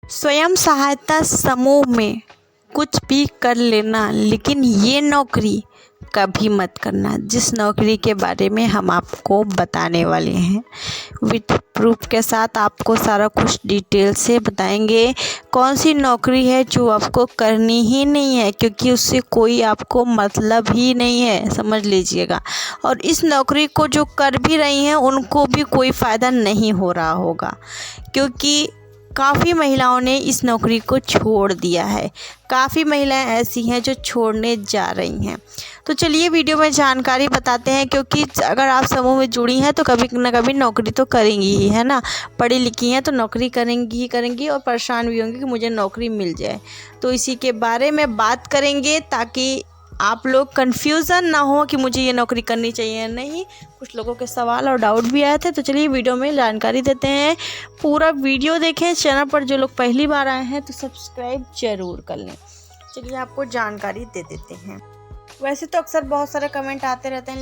स्वयं सहायता समूह में कुछ भी कर लेना, लेकिन ये नौकरी कभी मत करना जिस नौकरी के बारे में हम आपको बताने वाले हैं। विद प्रूफ के साथ आपको सारा कुछ डिटेल से बताएंगे। कौन सी नौकरी है जो आपको करनी ही नहीं है, क्योंकि उससे कोई आपको मतलब ही नहीं है, समझ लीजिएगा। और इस नौकरी को जो कर भी रही हैं उनको भी कोई फ़ायदा नहीं हो रहा होगा, क्योंकि काफ़ी महिलाओं ने इस नौकरी को छोड़ दिया है। काफ़ी महिलाएं ऐसी हैं जो छोड़ने जा रही हैं। तो चलिए वीडियो में जानकारी बताते हैं, क्योंकि अगर आप समूह में जुड़ी हैं तो कभी ना कभी नौकरी तो करेंगी ही, है ना। पढ़ी लिखी हैं तो नौकरी करेंगी ही करेंगी, और परेशान भी होंगी कि मुझे नौकरी मिल जाए। तो इसी के बारे में बात करेंगे ताकि आप लोग कन्फ्यूज़न ना हो कि मुझे ये नौकरी करनी चाहिए या नहीं। कुछ लोगों के सवाल और डाउट भी आए थे, तो चलिए वीडियो में जानकारी देते हैं। पूरा वीडियो देखें। चैनल पर जो लोग पहली बार आए हैं तो सब्सक्राइब जरूर कर लें। चलिए आपको जानकारी दे देते हैं। वैसे तो अक्सर बहुत सारे कमेंट आते रहते हैं,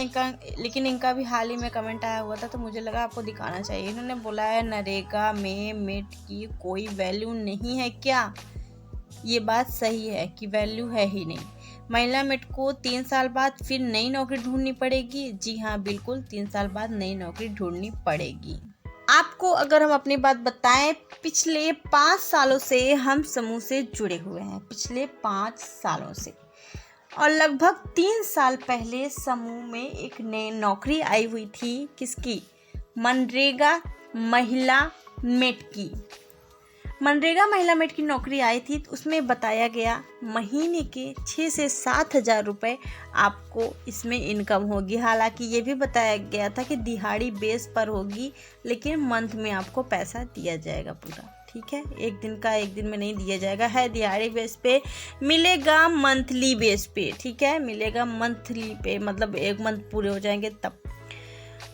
लेकिन इनका भी हाल ही में कमेंट आया हुआ था, तो मुझे लगा आपको दिखाना चाहिए। इन्होंने बोला है नरेगा में मेट की कोई वैल्यू नहीं है क्या? ये बात सही है कि वैल्यू है ही नहीं। महिला मेट को 3 साल बाद फिर नई नौकरी ढूंढनी पड़ेगी। जी हाँ, बिल्कुल 3 साल बाद नई नौकरी ढूंढनी पड़ेगी। आपको अगर हम अपनी बात बताएं, पिछले 5 सालों से हम समूह से जुड़े हुए हैं, पिछले 5 सालों से। और लगभग 3 साल पहले समूह में एक नई नौकरी आई हुई थी। किसकी? मनरेगा महिला मेट की। मनरेगा महिला मेट की नौकरी आई थी, तो उसमें बताया गया महीने के 6 से 7 हज़ार रुपये आपको इसमें इनकम होगी। हालांकि ये भी बताया गया था कि दिहाड़ी बेस पर होगी, लेकिन मंथ में आपको पैसा दिया जाएगा पूरा। ठीक है, एक दिन का एक दिन में नहीं दिया जाएगा, है दिहाड़ी बेस पे मिलेगा, मंथली बेस पे। ठीक है, मिलेगा मंथली पे, मतलब एक मंथ पूरे हो जाएंगे तब।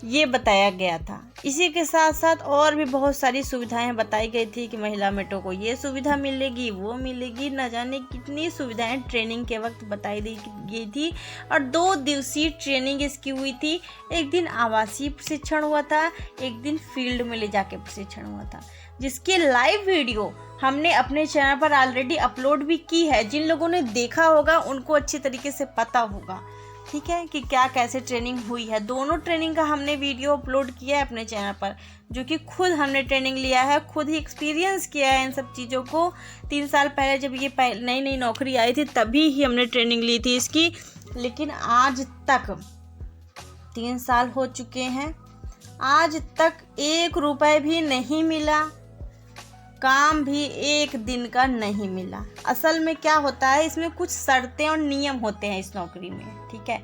ये बताया गया था। इसी के साथ साथ और भी बहुत सारी सुविधाएं बताई गई थी कि महिला मेटों को ये सुविधा मिलेगी, वो मिलेगी, न जाने कितनी सुविधाएं ट्रेनिंग के वक्त बताई गई थी। और 2 दिवसीय ट्रेनिंग इसकी हुई थी। एक दिन आवासीय प्रशिक्षण हुआ था, एक दिन फील्ड में ले जाके प्रशिक्षण हुआ था, जिसकी लाइव वीडियो हमने अपने चैनल पर ऑलरेडी अपलोड भी की है। जिन लोगों ने देखा होगा उनको अच्छी तरीके से पता होगा, ठीक है, कि क्या कैसे ट्रेनिंग हुई है। दोनों ट्रेनिंग का हमने वीडियो अपलोड किया है अपने चैनल पर, जो कि खुद हमने ट्रेनिंग लिया है, खुद ही एक्सपीरियंस किया है इन सब चीज़ों को। 3 साल पहले जब ये नई नई नौकरी आई थी तभी ही हमने ट्रेनिंग ली थी इसकी। लेकिन आज तक 3 साल हो चुके हैं, आज तक 1 रुपये भी नहीं मिला, काम भी 1 दिन का नहीं मिला। असल में क्या होता है, इसमें कुछ शर्तें और नियम होते हैं इस नौकरी में। ठीक है,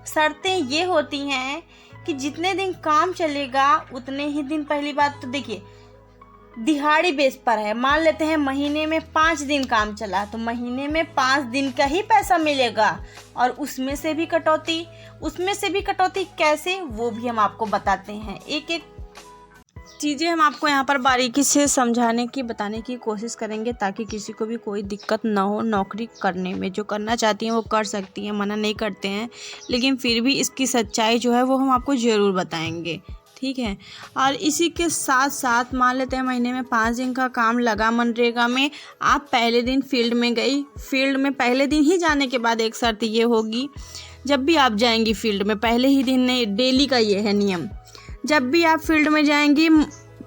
शर्तें ये होती हैं कि जितने दिन काम चलेगा उतने ही दिन। पहली बात तो देखिए, दिहाड़ी बेस पर है। मान लेते हैं महीने में 5 दिन काम चला, तो महीने में 5 दिन का ही पैसा मिलेगा। और उसमें से भी कटौती कैसे, वो भी हम आपको बताते हैं। एक एक चीज़ें हम आपको यहाँ पर बारीकी से समझाने की, बताने की कोशिश करेंगे, ताकि किसी को भी कोई दिक्कत ना हो नौकरी करने में। जो करना चाहती हैं वो कर सकती हैं, मना नहीं करते हैं, लेकिन फिर भी इसकी सच्चाई जो है वो हम आपको ज़रूर बताएंगे। ठीक है, और इसी के साथ साथ मान लेते हैं महीने में 5 दिन का काम लगा मनरेगा में। आप पहले दिन फील्ड में गई, फील्ड में पहले दिन ही जाने के बाद एक शर्त ये होगी, जब भी आप जाएंगी फील्ड में, पहले ही दिन नहीं, डेली का ये है नियम। जब भी आप फील्ड में जाएंगी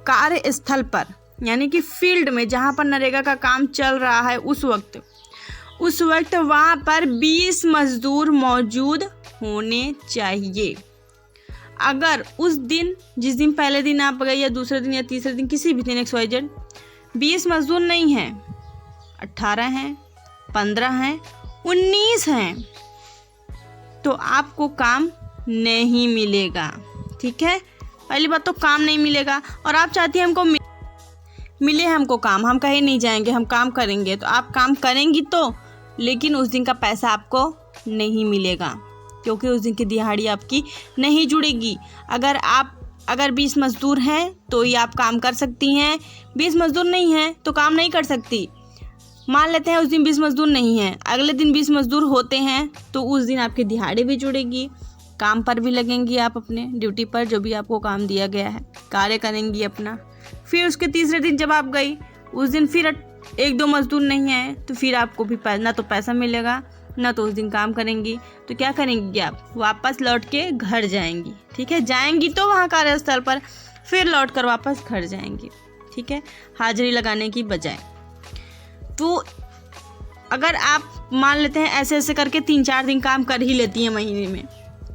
कार्यस्थल पर, यानी कि फील्ड में जहाँ पर नरेगा का काम चल रहा है, उस वक्त वहाँ पर 20 मजदूर मौजूद होने चाहिए। अगर उस दिन, जिस दिन पहले दिन आप गए, या दूसरे दिन या तीसरे दिन, किसी भी दिन XYZ 20 मजदूर नहीं हैं, 18 हैं, 15 हैं, 19 हैं, तो आपको काम नहीं मिलेगा। ठीक है, पहली बात तो काम नहीं मिलेगा। और आप चाहती हैं हमको मिले हमको काम, हम कहीं नहीं जाएंगे, हम काम करेंगे, तो आप काम करेंगी तो, लेकिन उस दिन का पैसा आपको नहीं मिलेगा, क्योंकि उस दिन की दिहाड़ी आपकी नहीं जुड़ेगी। अगर 20 मजदूर हैं तो ही आप काम कर सकती हैं, 20 मजदूर नहीं हैं तो काम नहीं कर सकती। मान लेते हैं उस दिन 20 मजदूर नहीं हैं, अगले दिन 20 मजदूर होते हैं, तो उस दिन आपकी दिहाड़ी भी जुड़ेगी, काम पर भी लगेंगी, आप अपने ड्यूटी पर जो भी आपको काम दिया गया है कार्य करेंगी अपना। फिर उसके तीसरे दिन जब आप गई, उस दिन फिर एक दो मजदूर नहीं आए तो फिर आपको भी ना तो पैसा मिलेगा ना तो उस दिन काम करेंगी। तो क्या करेंगी आप, वापस लौट के घर जाएंगी। ठीक है, जाएंगी तो वहाँ कार्यस्थल पर, फिर लौट कर वापस घर जाएंगी। ठीक है, हाजिरी लगाने की बजाय। तो अगर आप मान लेते हैं ऐसे ऐसे करके 3-4 दिन काम कर ही लेती हैं महीने में,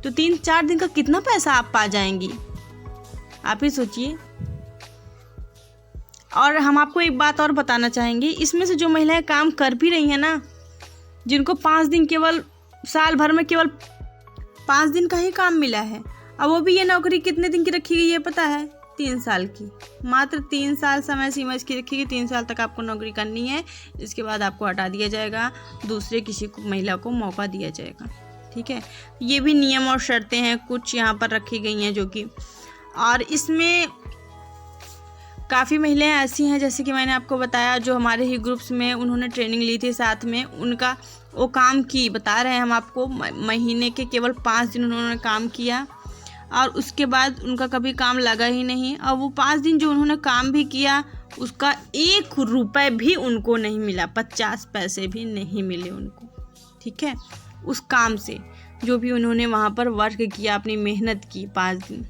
तो 3-4 दिन का कितना पैसा आप पा जाएंगी, आप ही सोचिए। और हम आपको एक बात और बताना चाहेंगे, इसमें से जो महिलाएं काम कर भी रही हैं ना, जिनको 5 दिन, केवल साल भर में केवल 5 दिन का ही काम मिला है, अब वो भी ये नौकरी कितने दिन की रखी गई है पता है, 3 साल की। मात्र 3 साल समय सीमा इसकी रखी गई। 3 साल तक आपको नौकरी करनी है, इसके बाद आपको हटा दिया जाएगा, दूसरे किसी को महिला को मौका दिया जाएगा। ठीक है, ये भी नियम और शर्तें हैं कुछ यहाँ पर रखी गई हैं जो कि, और इसमें काफ़ी महिलाएं ऐसी हैं जैसे कि मैंने आपको बताया, जो हमारे ही ग्रुप्स में उन्होंने ट्रेनिंग ली थी, साथ में उनका वो काम की बता रहे हैं हम आपको। महीने के केवल 5 दिन उन्होंने काम किया और उसके बाद उनका कभी काम लगा ही नहीं। और वो 5 दिन जो उन्होंने काम भी किया उसका 1 रुपये भी उनको नहीं मिला, 50 पैसे भी नहीं मिले उनको। ठीक है, उस काम से जो भी उन्होंने वहाँ पर वर्क किया, अपनी मेहनत की 5 दिन,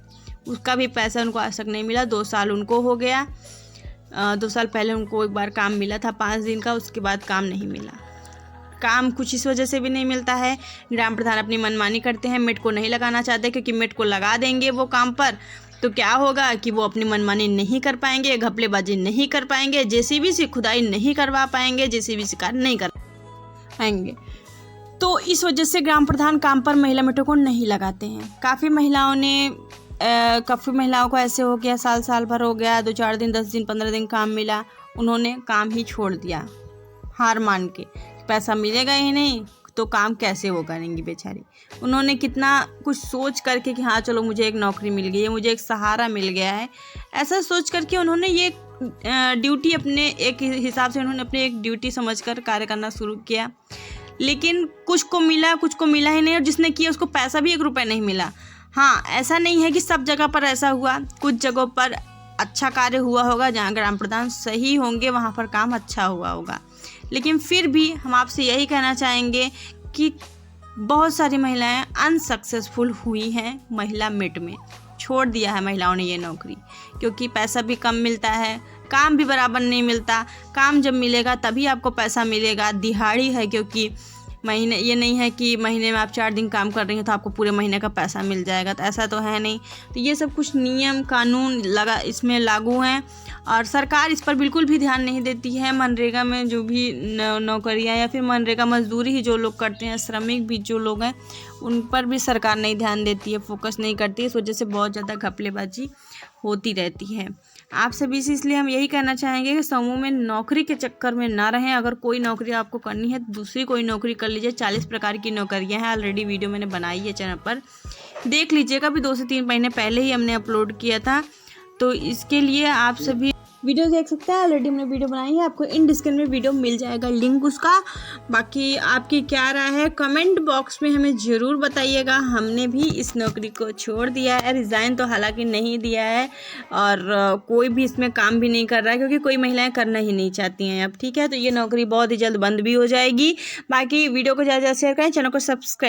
उसका भी पैसा उनको आज तक नहीं मिला। 2 साल उनको हो गया, 2 साल पहले उनको एक बार काम मिला था 5 दिन का, उसके बाद काम नहीं मिला। काम कुछ इस वजह से भी नहीं मिलता है, ग्राम प्रधान अपनी मनमानी करते हैं, मेट को नहीं लगाना चाहते, क्योंकि मेट को लगा देंगे वो काम पर तो क्या होगा कि वो अपनी मनमानी नहीं कर पाएंगे, घपलेबाजी नहीं कर पाएंगे, जेसीबी से खुदाई नहीं करवा पाएंगे, जेसीबी से कार्य नहीं कर पाएंगे। तो इस वजह से ग्राम प्रधान काम पर महिला मेटों को नहीं लगाते हैं। काफ़ी महिलाओं को ऐसे हो गया, साल भर हो गया, 2-4 दिन, 10 दिन, 15 दिन काम मिला, उन्होंने काम ही छोड़ दिया हार मान के। पैसा मिलेगा ही नहीं तो काम कैसे वो करेंगी बेचारी। उन्होंने कितना कुछ सोच करके कि हाँ चलो मुझे एक नौकरी मिल गई है, मुझे एक सहारा मिल गया है, ऐसा सोच करके उन्होंने ये ड्यूटी अपने एक हिसाब से उन्होंने अपनी एक ड्यूटी समझकर कार्य करना शुरू किया। लेकिन कुछ को मिला, कुछ को मिला ही नहीं, और जिसने किया उसको पैसा भी 1 रुपये नहीं मिला। हाँ, ऐसा नहीं है कि सब जगह पर ऐसा हुआ, कुछ जगहों पर अच्छा कार्य हुआ होगा, जहाँ ग्राम प्रधान सही होंगे वहाँ पर काम अच्छा हुआ होगा। लेकिन फिर भी हम आपसे यही कहना चाहेंगे कि बहुत सारी महिलाएं अनसक्सेसफुल हुई हैं महिला मेट में, छोड़ दिया है महिलाओं ने ये नौकरी, क्योंकि पैसा भी कम मिलता है, काम भी बराबर नहीं मिलता। काम जब मिलेगा तभी आपको पैसा मिलेगा, दिहाड़ी है, क्योंकि महीने, ये नहीं है कि महीने में आप 4 दिन काम कर रही हैं तो आपको पूरे महीने का पैसा मिल जाएगा, तो ऐसा तो है नहीं। तो ये सब कुछ नियम कानून इसमें लागू हैं और सरकार इस पर बिल्कुल भी ध्यान नहीं देती है। मनरेगा में जो भी नौकरियां या फिर मनरेगा मजदूरी ही जो लोग करते हैं, श्रमिक भी जो लोग हैं, उन पर भी सरकार नहीं ध्यान देती है, फोकस नहीं करती है। इस वजह से बहुत ज़्यादा घपलेबाजी होती रहती है। आप सभी से इसलिए हम यही कहना चाहेंगे कि समूह में नौकरी के चक्कर में ना रहें। अगर कोई नौकरी आपको करनी है तो दूसरी कोई नौकरी कर लीजिए। 40 प्रकार की नौकरियां हैं, ऑलरेडी वीडियो मैंने बनाई है चैनल पर, देख लीजिएगा। भी 2 से 3 महीने पहले ही हमने अपलोड किया था, तो इसके लिए आप सभी वीडियो देख सकते हैं। ऑलरेडी हमने वीडियो बनाई है, आपको इन डिस्क्रिप्शन में वीडियो मिल जाएगा लिंक उसका। बाकी आपकी क्या राय है कमेंट बॉक्स में हमें ज़रूर बताइएगा। हमने भी इस नौकरी को छोड़ दिया है, रिज़ाइन तो हालांकि नहीं दिया है और कोई भी इसमें काम भी नहीं कर रहा है, क्योंकि कोई महिलाएं करना ही नहीं चाहती हैं अब। ठीक है, तो ये नौकरी बहुत ही जल्द बंद भी हो जाएगी। बाकी वीडियो को ज़्यादा से ज़्यादा शेयर करें, चैनल को सब्सक्राइब